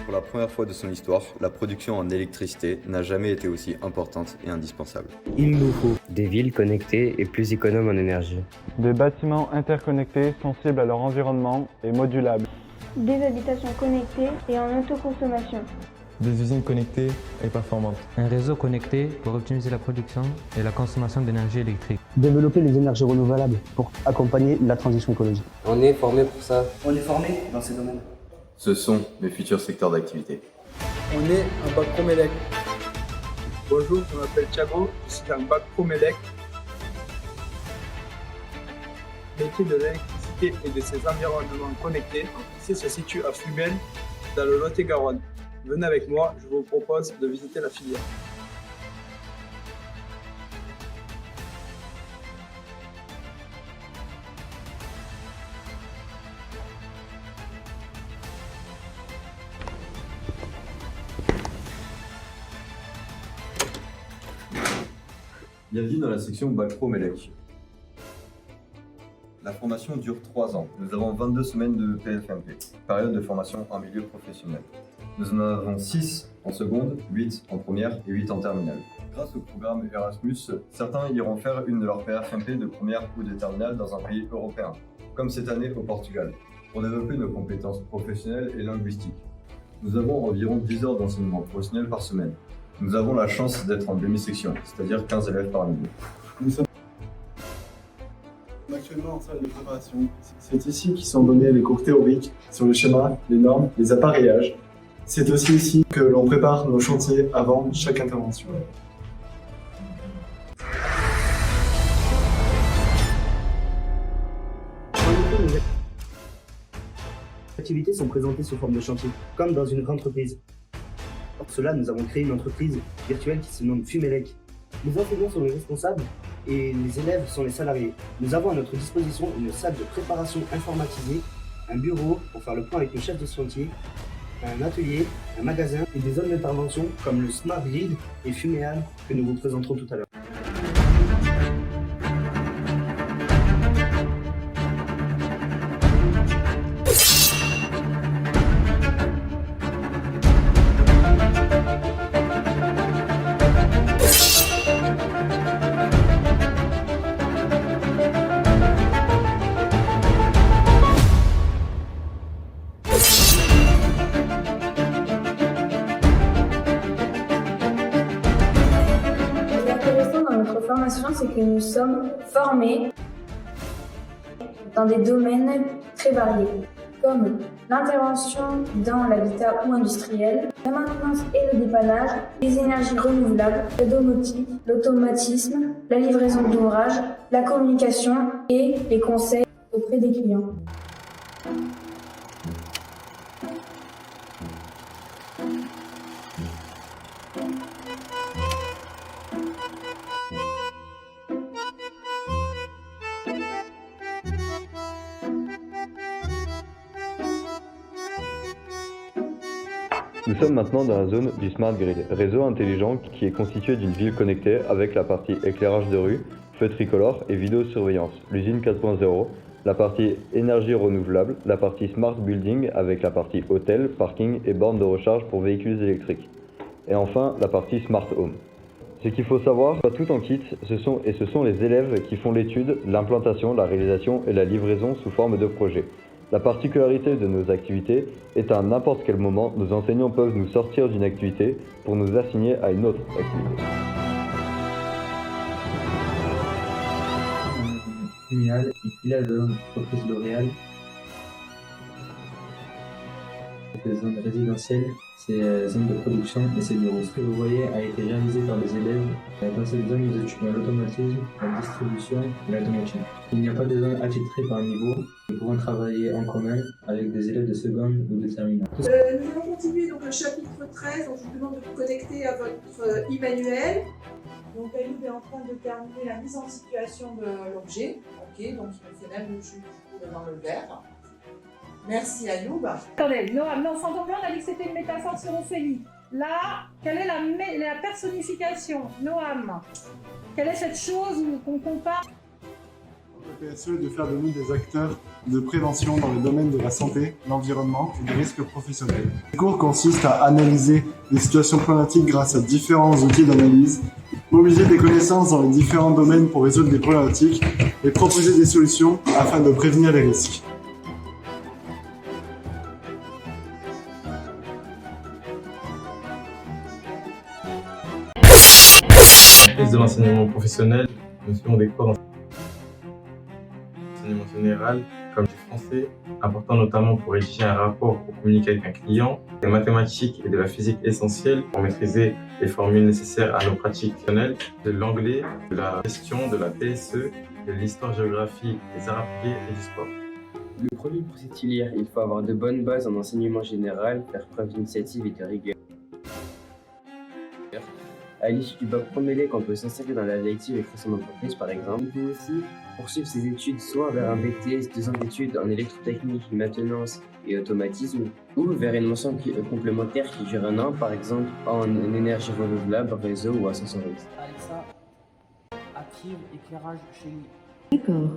Pour la première fois de son histoire, la production en électricité n'a jamais été aussi importante et indispensable. Il nous faut des villes connectées et plus économes en énergie. Des bâtiments interconnectés, sensibles à leur environnement et modulables. Des habitations connectées et en autoconsommation. Des usines connectées et performantes. Un réseau connecté pour optimiser la production et la consommation d'énergie électrique. Développer les énergies renouvelables pour accompagner la transition écologique. On est formé pour ça. On est formé dans ces domaines. Ce sont les futurs secteurs d'activité. On est un bac Promélec. Bonjour, je m'appelle Thiago, je suis un bac Promélec. Métier de l'électricité et de ses environnements connectés. Ici se situe à Fumel, dans le Lot-et-Garonne. Venez avec moi, je vous propose de visiter la filière. Bienvenue dans la section Bac Pro Mélec. La formation dure 3 ans. Nous avons 22 semaines de PFMP, période de formation en milieu professionnel. Nous en avons 6 en seconde, 8 en première et 8 en terminale. Grâce au programme Erasmus, certains iront faire une de leurs PFMP de première ou de terminale dans un pays européen, comme cette année au Portugal, pour développer nos compétences professionnelles et linguistiques. Nous avons environ 10 heures d'enseignement professionnel par semaine. Nous avons la chance d'être en demi-section, c'est-à-dire 15 élèves par niveau. Nous sommes actuellement en salle de préparation. C'est ici qu'ils sont donnés les cours théoriques sur le schéma, les normes, les appareillages. C'est aussi ici que l'on prépare nos chantiers avant chaque intervention. Les activités sont présentées sous forme de chantier, comme dans une grande entreprise. Pour cela, nous avons créé une entreprise virtuelle qui se nomme Fumelec. Les enseignants sont les responsables et les élèves sont les salariés. Nous avons à notre disposition une salle de préparation informatisée, un bureau pour faire le point avec le chef de chantier, un atelier, un magasin et des zones d'intervention comme le Smart Grid et Fuméal que nous vous présenterons tout à l'heure. C'est que nous sommes formés dans des domaines très variés, comme l'intervention dans l'habitat ou industriel, la maintenance et le dépannage, les énergies renouvelables, la domotique, l'automatisme, la livraison d'ouvrages, la communication et les conseils auprès des clients. Nous sommes maintenant dans la zone du Smart Grid, réseau intelligent qui est constitué d'une ville connectée avec la partie éclairage de rue, feu tricolore et vidéosurveillance, l'usine 4.0, la partie énergie renouvelable, la partie Smart Building avec la partie hôtel, parking et bornes de recharge pour véhicules électriques. Et enfin, la partie Smart Home. Ce qu'il faut savoir, pas tout en kit, ce sont les élèves qui font l'étude, l'implantation, la réalisation et la livraison sous forme de projet. La particularité de nos activités est à n'importe quel moment, nos enseignants peuvent nous sortir d'une activité pour nous assigner à une autre activité. Fuméal, une filiale de l'entreprise L'Oréal. Les zones résidentielles, c'est zones de production et c'est bureaux. Ce que vous voyez a été réalisé par des élèves. Dans cette zone, nous étudions l'automatisme, la distribution et la domotique. Il n'y a pas de zone attitrée par niveau. Nous pouvons travailler en commun avec des élèves de seconde ou de terminale. Nous allons continuer donc le chapitre 13, donc je vous demande de vous connecter à votre e-manuel. Donc Ayoub est en train de terminer la mise en situation de l'objet. Ok, donc je fais même le jus dans le verre. Merci Ayoub. Attendez, Noam, non, sans doute, on a dit que c'était une métaphore-syrophénie. Là, quelle est la personnification? Noam, quelle est cette chose qu'on compare? PSE est de faire de nous des acteurs de prévention dans le domaine de la santé, l'environnement et des risques professionnels. Le cours consiste à analyser les situations problématiques grâce à différents outils d'analyse, mobiliser des connaissances dans les différents domaines pour résoudre des problématiques et proposer des solutions afin de prévenir les risques. De l'enseignement professionnel, nous suivons des cours d'enseignement général comme du français, important notamment pour rédiger un rapport ou communiquer avec un client, des mathématiques et de la physique essentielle pour maîtriser les formules nécessaires à nos pratiques professionnelles, de l'anglais, de la gestion, de la PSE, de l'histoire-géographie, des arts appliqués et du sport. Le profil pour cette filière, il faut avoir de bonnes bases en enseignement général, faire preuve d'initiative et de rigueur. À l'issue du bac pro-MELEC, on peut s'insérer dans la directive et créer son entreprise par exemple. On peut aussi poursuivre ses études soit vers un BTS, 2 ans d'études en électrotechnique, maintenance et automatisme, ou vers une mention complémentaire qui dure 1 an, par exemple en énergie renouvelable, réseau ou ascensoriste. Alexa, active éclairage chez lui. D'accord.